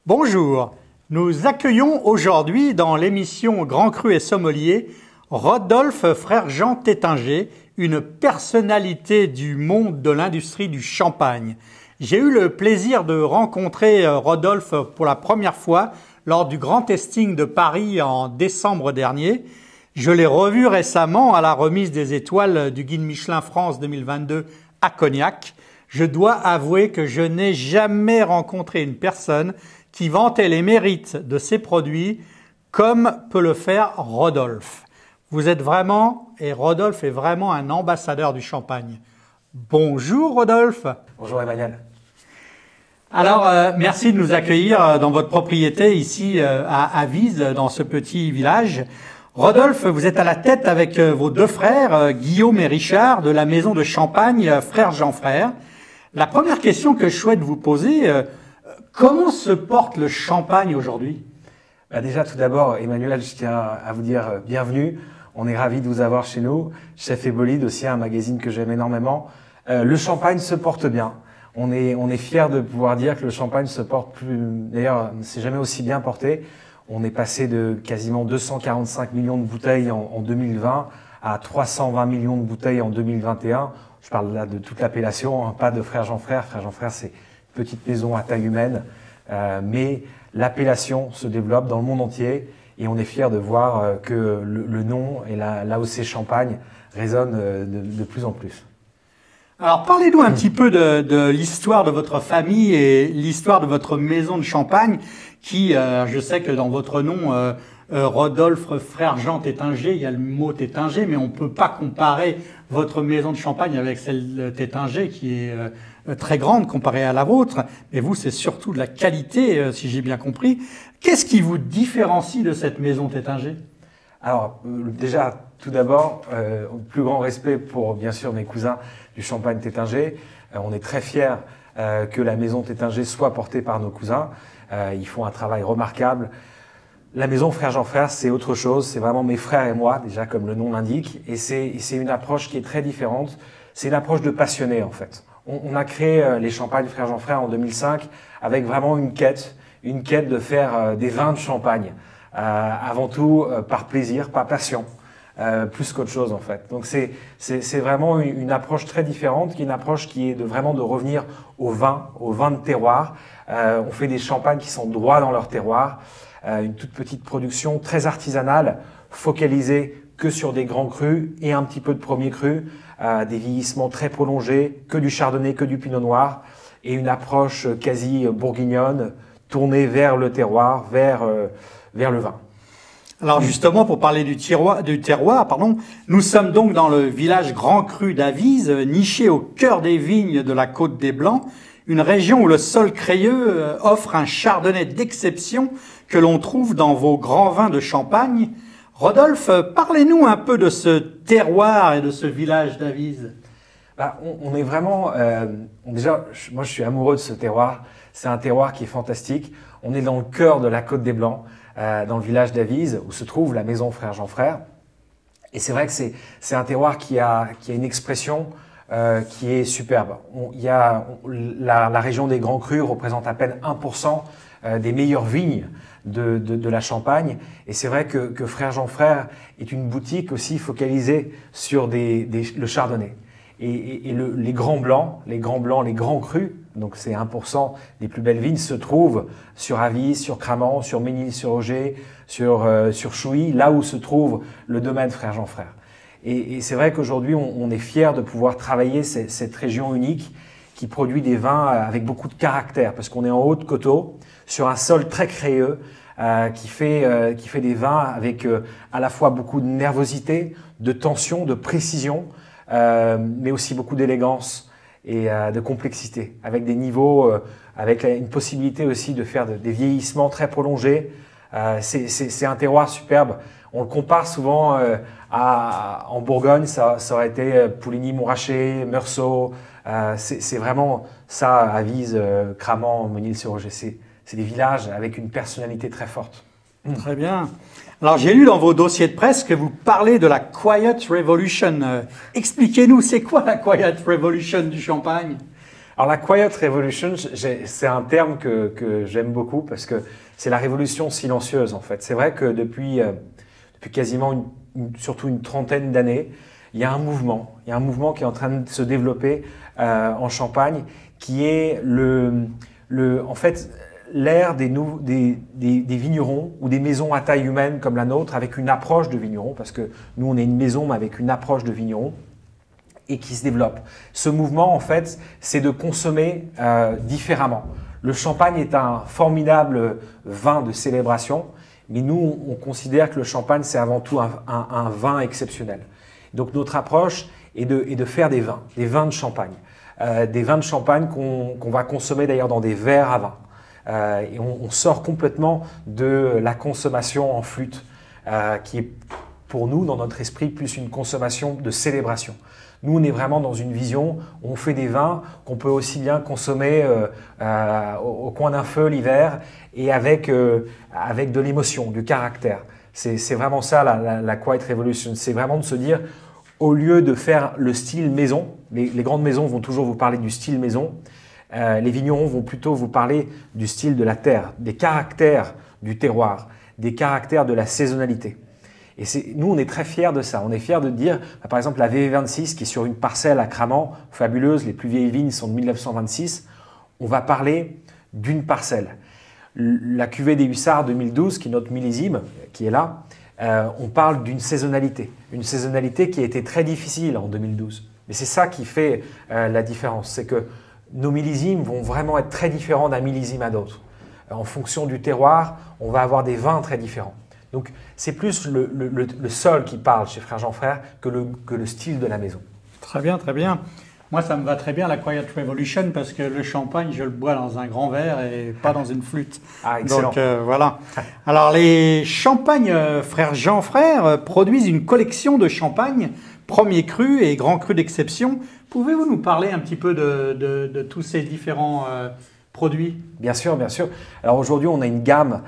Bonjour, nous accueillons aujourd'hui dans l'émission Grand Cru et Sommelier Rodolphe Frère Jean Tétinger, une personnalité du monde de l'industrie du champagne. J'ai eu le plaisir de rencontrer Rodolphe pour la première fois lors du grand tasting de Paris en décembre dernier. Je l'ai revu récemment à la remise des étoiles du guide Michelin France 2022 à Cognac. Je dois avouer que je n'ai jamais rencontré une personne qui vantait les mérites de ses produits comme peut le faire Rodolphe. Vous êtes vraiment, et Rodolphe est vraiment un ambassadeur du champagne. Bonjour Rodolphe. Bonjour Emmanuel. Alors, merci de nous accueillir dans votre propriété ici à Avise, dans ce petit village. Rodolphe, vous êtes à la tête avec vos deux frères, Guillaume et Richard, de la maison de champagne Frère Jean Frère. La première question que je souhaite vous poser, comment se porte le champagne aujourd'hui? Déjà, tout d'abord, Emmanuel, je tiens à vous dire bienvenue. On est ravis de vous avoir chez nous. Chef et Bolide, aussi un magazine que j'aime énormément. Le champagne se porte bien. On est fiers de pouvoir dire que le champagne se porte plus. D'ailleurs, ne s'est jamais aussi bien porté. On est passé de quasiment 245 millions de bouteilles en 2020 à 320 millions de bouteilles en 2021. Je parle là de toute l'appellation, hein, pas de Frère Jean Frère. Frère Jean Frère, c'est une petite maison à taille humaine. Mais l'appellation se développe dans le monde entier et on est fiers de voir que le nom et l'AOC Champagne résonnent de plus en plus. Alors, parlez-nous un petit peu de l'histoire de votre famille et l'histoire de votre maison de champagne qui, je sais que dans votre nom, Rodolphe Frère Jean Tétinger, il y a le mot Tétinger, mais on ne peut pas comparer votre maison de champagne avec celle de Tétinger qui est très grande comparée à la vôtre. Mais vous, c'est surtout de la qualité, si j'ai bien compris. Qu'est-ce qui vous différencie de cette maison Tétinger? Alors, déjà, tout d'abord, plus grand respect pour, bien sûr, mes cousins du champagne Tétinger. On est très fiers que la maison Tétinger soit portée par nos cousins. Ils font un travail remarquable. La maison Frère Jean Frère, c'est autre chose. C'est vraiment mes frères et moi, déjà comme le nom l'indique. Et c'est une approche qui est très différente. C'est une approche de passionné, en fait. On a créé les champagnes Frère Jean Frère en 2005 avec vraiment une quête de faire des vins de champagne. Avant tout par plaisir, par passion, plus qu'autre chose en fait. Donc c'est vraiment une approche très différente, qui est une approche qui est vraiment de revenir au vin de terroir. On fait des champagnes qui sont droits dans leur terroir, une toute petite production très artisanale, focalisée que sur des grands crus et un petit peu de premiers crus, des vieillissements très prolongés, que du chardonnay, que du pinot noir, et une approche quasi bourguignonne, tournée vers le terroir, vers le vin. Alors justement, pour parler du terroir, nous sommes donc dans le village Grand Cru d'Avise, niché au cœur des vignes de la Côte des Blancs, une région où le sol crayeux offre un chardonnay d'exception que l'on trouve dans vos grands vins de Champagne. Rodolphe, parlez-nous un peu de ce terroir et de ce village d'Avise. On est vraiment... déjà, moi je suis amoureux de ce terroir. C'est un terroir qui est fantastique. On est dans le cœur de la Côte des Blancs, dans le village d'Avise, où se trouve la maison Frère Jean Frère. Et c'est vrai que c'est un terroir qui a une expression qui est superbe. La région des Grands Crus représente à peine 1% des meilleures vignes de la Champagne. Et c'est vrai que Frère Jean Frère est une boutique aussi focalisée sur le chardonnay. Et les grands blancs, les grands crus, donc c'est 1% des plus belles vignes, se trouvent sur Avise, sur Cramant, sur Ménil-sur-Oger, sur Chouilly, là où se trouve le domaine Frère Jean Frère. Et c'est vrai qu'aujourd'hui, on est fiers de pouvoir travailler cette région unique qui produit des vins avec beaucoup de caractère, parce qu'on est en haut de coteau, sur un sol très crayeux, qui fait des vins avec à la fois beaucoup de nervosité, de tension, de précision, mais aussi beaucoup d'élégance et de complexité, avec des niveaux, avec une possibilité aussi de faire des vieillissements très prolongés. C'est un terroir superbe. On le compare souvent en Bourgogne, ça aurait été Pouligny-Montrachet, Meursault. C'est vraiment ça, Avise, Cramant, Ménil-sur-Oger. C'est des villages avec une personnalité très forte. Très bien. Alors, j'ai lu dans vos dossiers de presse que vous parlez de la Quiet Revolution. Expliquez-nous, c'est quoi la Quiet Revolution du champagne? Alors la Quiet Revolution, c'est un terme que j'aime beaucoup parce que c'est la révolution silencieuse en fait. C'est vrai que depuis quasiment surtout une trentaine d'années, il y a un mouvement qui est en train de se développer en Champagne, qui est en fait l'ère des vignerons ou des maisons à taille humaine comme la nôtre, avec une approche de vigneron, parce que nous on est une maison mais avec une approche de vigneron, et qui se développe. Ce mouvement, en fait, c'est de consommer différemment. Le champagne est un formidable vin de célébration, mais nous, on considère que le champagne, c'est avant tout un vin exceptionnel. Donc, notre approche est de faire des vins de champagne. Des vins de champagne qu'on va consommer d'ailleurs dans des verres à vin. Et on sort complètement de la consommation en flûte, qui est pour nous, dans notre esprit, plus une consommation de célébration. Nous, on est vraiment dans une vision où on fait des vins qu'on peut aussi bien consommer au coin d'un feu l'hiver et avec de l'émotion, du caractère. C'est vraiment ça la Quiet Revolution. C'est vraiment de se dire, au lieu de faire le style maison, les grandes maisons vont toujours vous parler du style maison, les vignerons vont plutôt vous parler du style de la terre, des caractères du terroir, des caractères de la saisonnalité. Et nous, on est très fiers de ça. On est fiers de dire, par exemple, la VV26 qui est sur une parcelle à Cramant, fabuleuse, les plus vieilles vignes sont de 1926. On va parler d'une parcelle. La cuvée des Hussards 2012, qui est notre millésime, qui est là, on parle d'une saisonnalité. Une saisonnalité qui a été très difficile en 2012. Mais c'est ça qui fait la différence. C'est que nos millésimes vont vraiment être très différents d'un millésime à d'autres. En fonction du terroir, on va avoir des vins très différents. Donc, c'est plus le sol qui parle chez Frère Jean Frère que le style de la maison. Très bien, très bien. Moi, ça me va très bien, la Quiet Revolution, parce que le champagne, je le bois dans un grand verre et pas dans une flûte. Ah, excellent. Donc, voilà. Alors, les champagnes Frère Jean Frère produisent une collection de champagnes, premier cru et grand cru d'exception. Pouvez-vous nous parler un petit peu de tous ces différents produits? Bien sûr, bien sûr. Alors, aujourd'hui, on a une gamme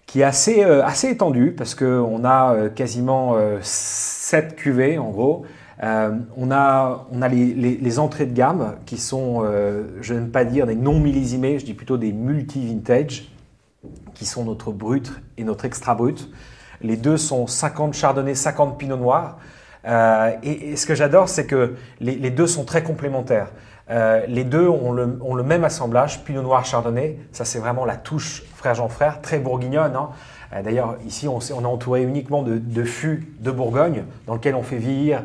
qui est assez étendu parce qu'on a quasiment 7 cuvées en gros. On a les entrées de gamme qui sont, je n'aime pas dire des non millésimés, je dis plutôt des multi-vintage, qui sont notre brut et notre extra brut. Les deux sont 50 chardonnay, 50 pinot noir. Et ce que j'adore, c'est que les deux sont très complémentaires. Les deux ont le même assemblage, Pinot Noir Chardonnay. Ça, c'est vraiment la touche Frère Jean Frère, très bourguignonne. Hein. D'ailleurs, ici, on est entouré uniquement de fûts de Bourgogne dans lesquels on fait vieillir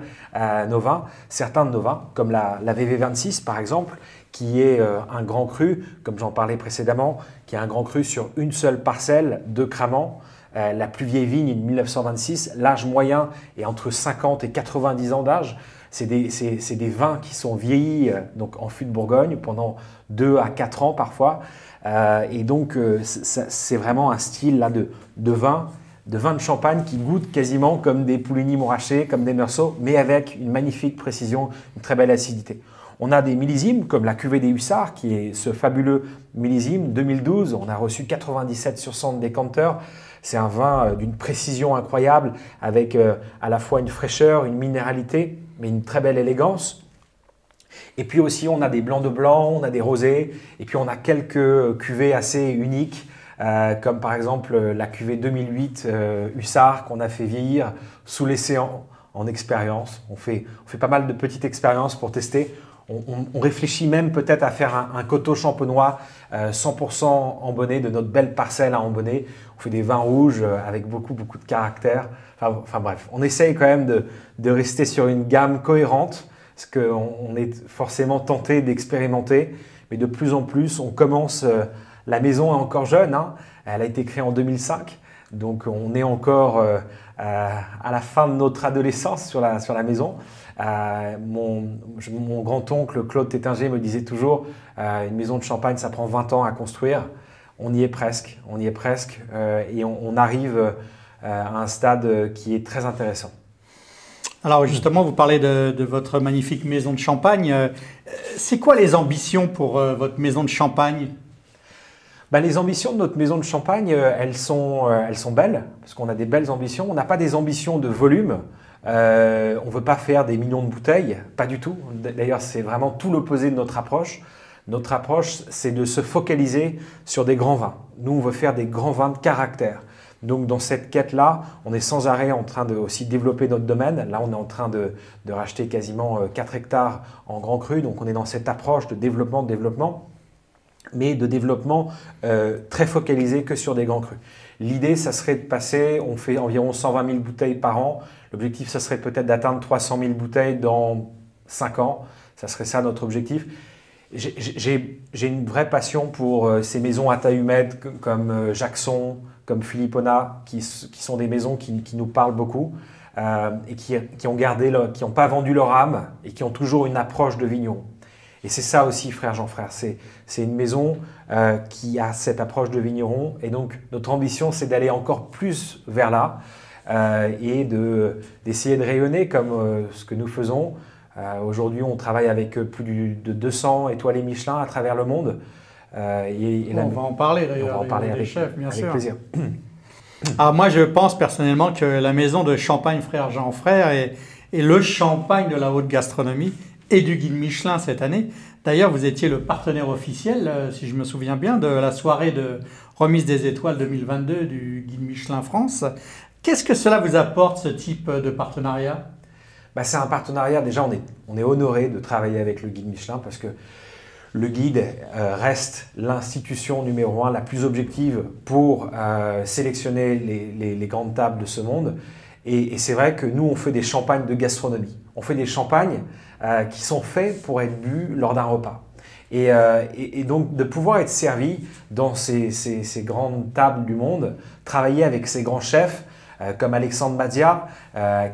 nos vins. Certains de nos vins, comme la VV26 par exemple, qui est un grand cru, comme j'en parlais précédemment, qui est un grand cru sur une seule parcelle de Cramant. La plus vieille vigne est de 1926. L'âge moyen est entre 50 et 90 ans d'âge. C'est des vins qui sont vieillis donc en fût de Bourgogne pendant 2 à 4 ans parfois. Et donc, c'est vraiment un style là, de vin de champagne qui goûte quasiment comme des Pouligny-Montrachet, comme des Meursault, mais avec une magnifique précision, une très belle acidité. On a des millésimes comme la cuvée des Hussards, qui est ce fabuleux millésime 2012. On a reçu 97 sur 100 de décanteurs. C'est un vin d'une précision incroyable avec à la fois une fraîcheur, une minéralité, mais une très belle élégance. Et puis aussi, on a des blancs de blanc, on a des rosés, et puis on a quelques cuvées assez uniques, comme par exemple la cuvée 2008 Hussard qu'on a fait vieillir sous l'océan en expérience. On fait pas mal de petites expériences pour tester. On réfléchit même peut-être à faire un coteau champenois 100% embonné de notre belle parcelle à embonner. On fait des vins rouges avec beaucoup de caractère. Enfin bref, on essaye quand même de rester sur une gamme cohérente parce qu'on est forcément tenté d'expérimenter. Mais de plus en plus, on commence… la maison est encore jeune, hein. Elle a été créée en 2005. Donc on est encore à la fin de notre adolescence sur la maison. Mon grand-oncle Claude Tétinger me disait toujours une maison de champagne, ça prend 20 ans à construire. On y est presque, et on arrive à un stade qui est très intéressant. Alors justement, vous parlez de votre magnifique maison de champagne. C'est quoi les ambitions pour votre maison de champagne ? Les ambitions de notre maison de champagne, elles sont belles, parce qu'on a des belles ambitions. On n'a pas des ambitions de volume. On ne veut pas faire des millions de bouteilles, pas du tout. D'ailleurs, c'est vraiment tout l'opposé de notre approche. Notre approche, c'est de se focaliser sur des grands vins. Nous, on veut faire des grands vins de caractère. Donc, dans cette quête-là, on est sans arrêt en train de aussi développer notre domaine. Là, on est en train de racheter quasiment 4 hectares en Grand Cru. Donc, on est dans cette approche de développement, mais de développement très focalisé que sur des grands crus. L'idée, ça serait de passer, on fait environ 120 000 bouteilles par an. L'objectif, ça serait peut-être d'atteindre 300 000 bouteilles dans 5 ans. Ça serait ça notre objectif. J'ai une vraie passion pour ces maisons à taille humaine comme Jackson, comme Philippona, qui sont des maisons qui nous parlent beaucoup et qui n'ont pas vendu leur âme et qui ont toujours une approche de vigneron. Et c'est ça aussi, Frère Jean Frère. C'est une maison qui a cette approche de vigneron. Et donc, notre ambition, c'est d'aller encore plus vers là et d'essayer de rayonner comme ce que nous faisons. Aujourd'hui, on travaille avec plus de 200 étoilés Michelin à travers le monde. On va en parler d'ailleurs. On va en parler avec plaisir. Alors moi, je pense personnellement que la maison de champagne Frère Jean Frère est le champagne de la haute gastronomie et du guide Michelin cette année. D'ailleurs, vous étiez le partenaire officiel, si je me souviens bien, de la soirée de remise des étoiles 2022 du guide Michelin France. Qu'est-ce que cela vous apporte, ce type de partenariat ? C'est un partenariat, déjà on est honoré de travailler avec le guide Michelin parce que le guide reste l'institution numéro 1 la plus objective pour sélectionner les grandes tables de ce monde. Et c'est vrai que nous, on fait des champagnes de gastronomie. On fait des champagnes qui sont faits pour être bu lors d'un repas. Et donc de pouvoir être servi dans ces grandes tables du monde, travailler avec ces grands chefs, comme Alexandre Mazia,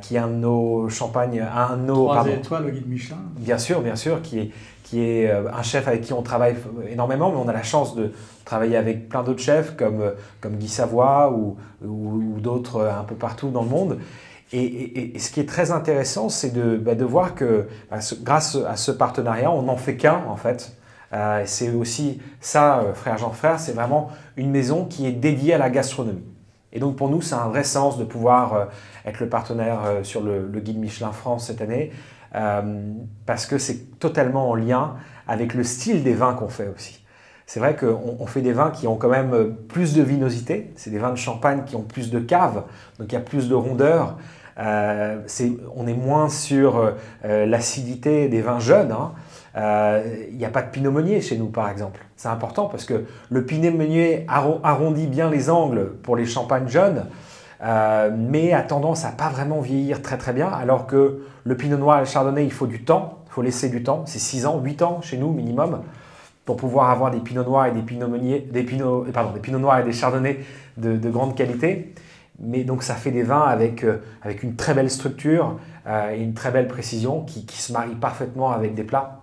qui est un de nos champagnes, 3 étoiles au guide Michelin. Bien sûr, qui est un chef avec qui on travaille énormément, mais on a la chance de travailler avec plein d'autres chefs comme Guy Savoy ou d'autres un peu partout dans le monde. Et ce qui est très intéressant, c'est de voir que grâce à ce partenariat, on n'en fait qu'un en fait. C'est aussi ça, Frère Jean Frère, c'est vraiment une maison qui est dédiée à la gastronomie. Et donc pour nous, c'est un vrai sens de pouvoir être le partenaire sur le guide Michelin France cette année, parce que c'est totalement en lien avec le style des vins qu'on fait aussi. C'est vrai qu'on fait des vins qui ont quand même plus de vinosité, c'est des vins de champagne qui ont plus de cave, donc il y a plus de rondeur. On est moins sur l'acidité des vins jeunes. Il n'y a pas de pinot meunier chez nous, par exemple. C'est important parce que le pinot meunier arrondit bien les angles pour les champagnes jeunes, mais a tendance à pas vraiment vieillir très très bien, alors que le pinot noir et le chardonnay, il faut du temps, il faut laisser du temps. C'est 6 ans, 8 ans chez nous minimum, pour pouvoir avoir des pinots noirs et des pinots noirs et des chardonnays de grande qualité. Mais donc ça fait des vins avec une très belle structure et une très belle précision qui se marient parfaitement avec des plats.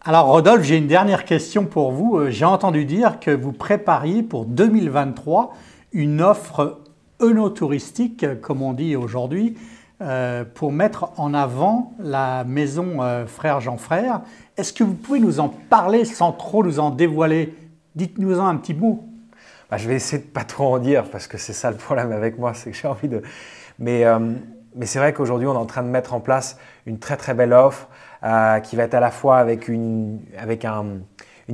Alors Rodolphe, j'ai une dernière question pour vous. J'ai entendu dire que vous prépariez pour 2023 une offre œnotouristique, comme on dit aujourd'hui, pour mettre en avant la maison Frère Jean Frère. Est-ce que vous pouvez nous en parler sans trop nous en dévoiler? Dites-nous-en un petit mot. Je vais essayer de ne pas trop en dire parce que c'est ça le problème avec moi, c'est que j'ai envie de… Mais c'est vrai qu'aujourd'hui, on est en train de mettre en place une très très belle offre qui va être à la fois avec une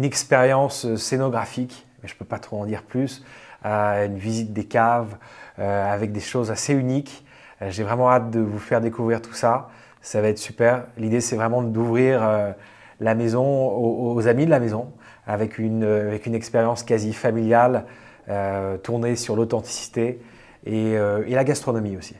expérience scénographique, mais je ne peux pas trop en dire plus, une visite des caves avec des choses assez uniques. J'ai vraiment hâte de vous faire découvrir tout ça. Ça va être super. L'idée, c'est vraiment d'ouvrir la maison aux amis de la maison avec une expérience quasi familiale tournée sur l'authenticité et la gastronomie aussi.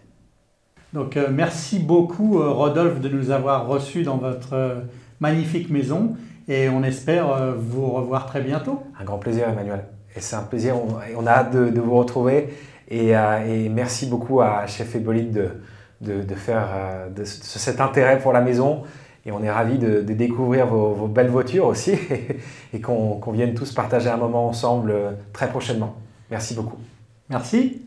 Donc merci beaucoup Rodolphe de nous avoir reçus dans votre magnifique maison et on espère vous revoir très bientôt. Un grand plaisir Emmanuel. Et c'est un plaisir, on a hâte de vous retrouver et merci beaucoup à Chef Hippolyte de faire de cet intérêt pour la maison. Et on est ravis de découvrir vos belles voitures aussi et qu'on vienne tous partager un moment ensemble très prochainement. Merci beaucoup. Merci.